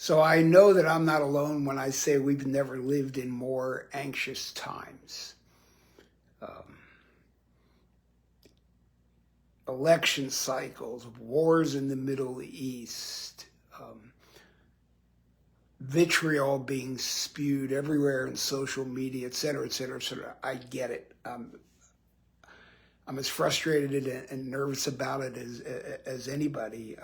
So I know that I'm not alone when I say we've never lived in more anxious times. Election cycles, wars in the Middle East, vitriol being spewed everywhere in social media, et cetera, et cetera, et cetera. I get it. I'm as frustrated and nervous about it as anybody.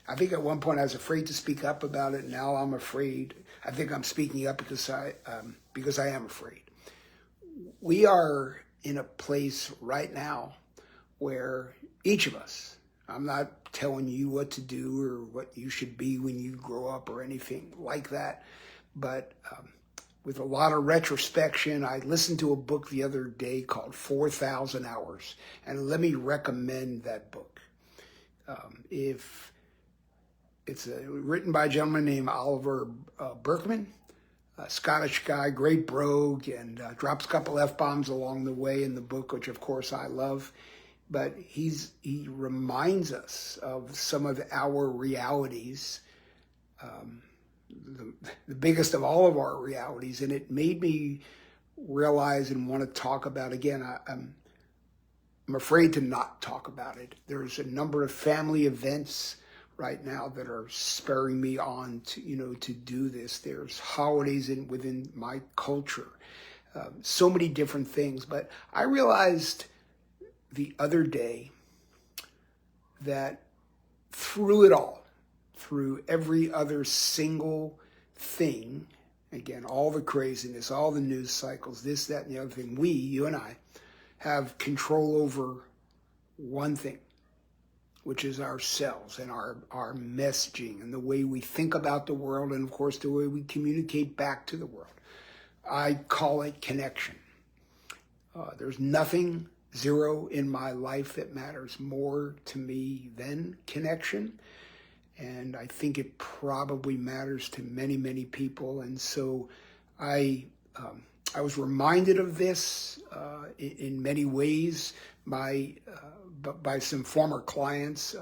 I think at one point I was afraid to speak up about it. Now I'm afraid. I think I'm speaking up because I am afraid. We are in a place right now where each of us, I'm not telling you what to do or what you should be when you grow up or anything like that, but with a lot of retrospection, I listened to a book the other day called 4,000 Hours, and let me recommend that book. If it's written by a gentleman named Oliver Burkeman, a Scottish guy, great brogue, and drops a couple F-bombs along the way in the book, which of course I love. But he reminds us of some of our realities, the biggest of all of our realities, and it made me realize and want to talk about, again, I'm afraid to not talk about it. There's a number of family events right now that are spurring me on to do this. There's holidays within my culture, so many different things. But I realized the other day that through it all, through every other single thing, again, all the craziness, all the news cycles, this, that, and the other thing, you and I, have control over one thing, which is ourselves and our messaging and the way we think about the world and, of course, the way we communicate back to the world. I call it connection. There's nothing, zero, in my life that matters more to me than connection. And I think it probably matters to many, many people. And so I was reminded of this in many ways by some former clients.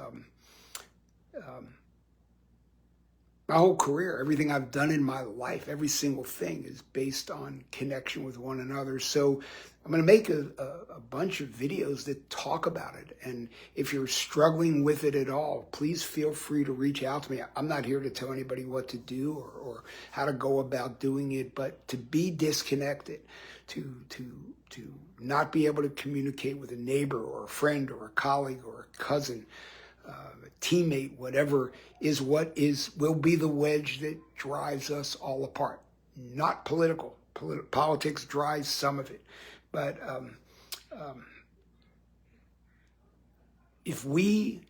My whole career, everything I've done in my life, every single thing is based on connection with one another. So I'm going to make a bunch of videos that talk about it. And if you're struggling with it at all, please feel free to reach out to me. I'm not here to tell anybody what to do or how to go about doing it, but to be disconnected, to not be able to communicate with a neighbor or a friend or a colleague or a cousin, a teammate, whatever, is what will be the wedge that drives us all apart. Not political. Politics drives some of it. But if we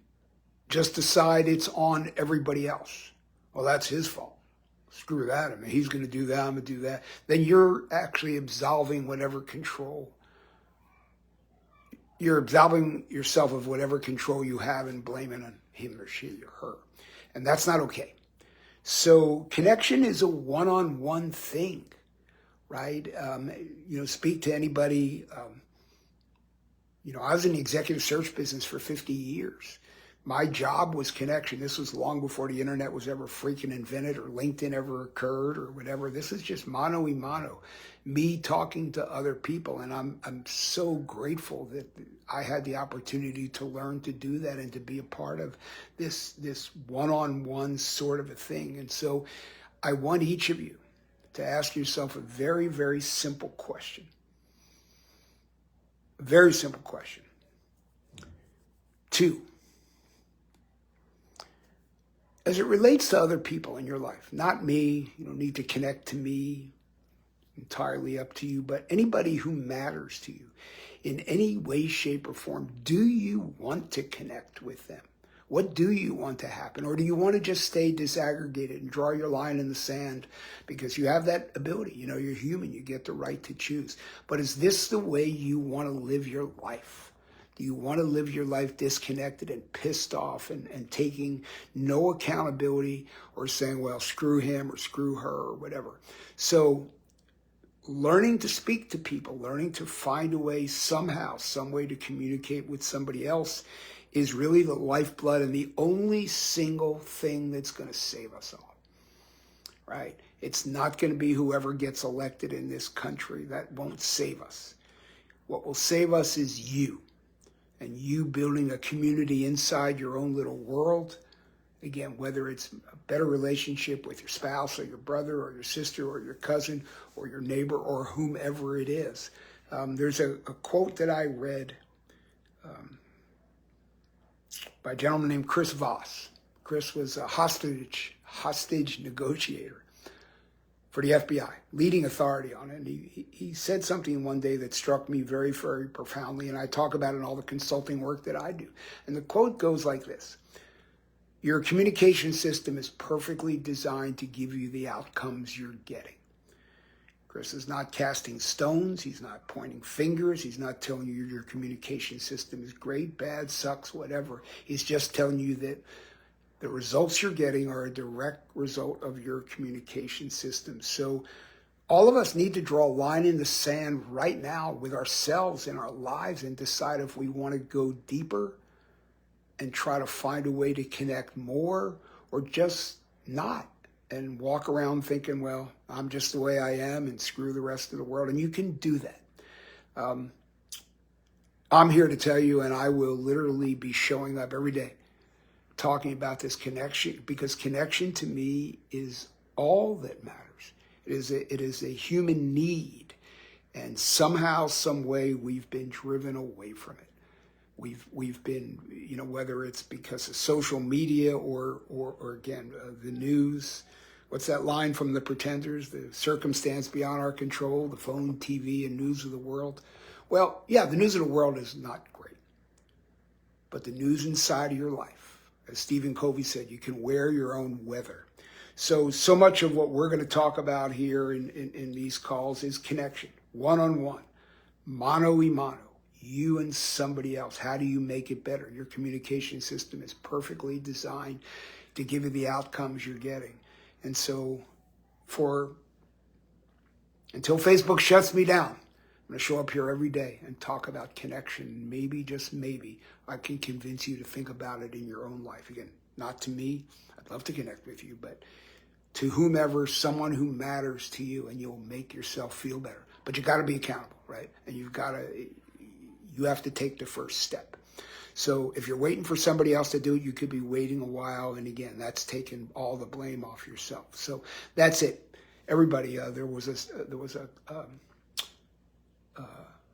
just decide it's on everybody else, well, that's his fault. Screw that. I mean, he's going to do that, I'm going to do that. Then you're actually absolving whatever control. You're absolving yourself of whatever control you have and blaming on him or she or her. And that's not okay. So connection is a one-on-one thing, right? Speak to anybody. I was in the executive search business for 50 years. My job was connection. This was long before the internet was ever freaking invented or LinkedIn ever occurred or whatever. This is just mano a mano, me talking to other people. And I'm so grateful that I had the opportunity to learn to do that and to be a part of this one-on-one sort of a thing. And so I want each of you to ask yourself a very, very simple question. A very simple question. 2. As it relates to other people in your life, not me, you don't need to connect to me, entirely up to you, but anybody who matters to you in any way, shape, or form, do you want to connect with them? What do you want to happen? Or do you want to just stay disaggregated and draw your line in the sand because you have that ability? You're human, you get the right to choose. But is this the way you want to live your life? Do you want to live your life disconnected and pissed off and taking no accountability or saying, well, screw him or screw her or whatever? So learning to speak to people, learning to find a way somehow, some way to communicate with somebody else is really the lifeblood and the only single thing that's going to save us all. right? It's not going to be whoever gets elected in this country. That won't save us. What will save us is you, and you building a community inside your own little world. Again, whether it's a better relationship with your spouse or your brother or your sister or your cousin or your neighbor or whomever it is. There's a quote that I read by a gentleman named Chris Voss. Chris was a hostage negotiator for the FBI, leading authority on it. And he said something one day that struck me very, very profoundly, and I talk about it in all the consulting work that I do. And the quote goes like this: your communication system is perfectly designed to give you the outcomes you're getting. Chris is not casting stones. He's not pointing fingers. He's not telling you your communication system is great, bad, sucks, whatever. He's just telling you that the results you're getting are a direct result of your communication system. So all of us need to draw a line in the sand right now with ourselves and our lives and decide if we want to go deeper and try to find a way to connect more, or just not and walk around thinking, well, I'm just the way I am and screw the rest of the world. And you can do that. I'm here to tell you, and I will literally be showing up every day talking about this connection, because connection to me is all that matters. It is a human need, and somehow, some way, we've been driven away from it. We've been, whether it's because of social media or again, the news. What's that line from The Pretenders? The circumstance beyond our control, the phone, TV, and news of the world. Well, yeah, the news of the world is not great. But the news inside of your life, as Stephen Covey said, you can wear your own weather. So much of what we're going to talk about here in these calls is connection, one-on-one, mano-y-mano. You and somebody else. How do you make it better? Your communication system is perfectly designed to give you the outcomes you're getting. And so until Facebook shuts me down, I'm going to show up here every day and talk about connection. Maybe, just maybe, I can convince you to think about it in your own life. Again, not to me. I'd love to connect with you, but to whomever, someone who matters to you, and you'll make yourself feel better. But you got to be accountable, right? And you have to take the first step. So if you're waiting for somebody else to do it, you could be waiting a while. And again, that's taking all the blame off yourself. So that's it. Everybody, there was a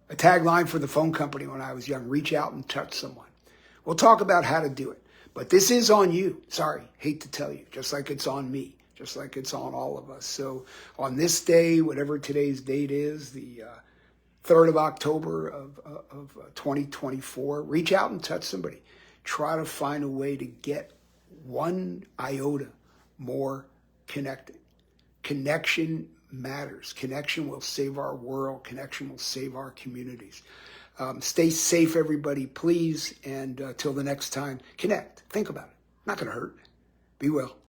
tagline for the phone company when I was young: reach out and touch someone. We'll talk about how to do it. But this is on you. Sorry, hate to tell you, just like it's on me, just like it's on all of us. So on this day, whatever today's date is, the 3rd of October of 2024, reach out and touch somebody. Try to find a way to get one iota more connected. Connection matters. Connection will save our world. Connection will save our communities. Stay safe, everybody, please. And till the next time, connect. Think about it. Not going to hurt. Be well.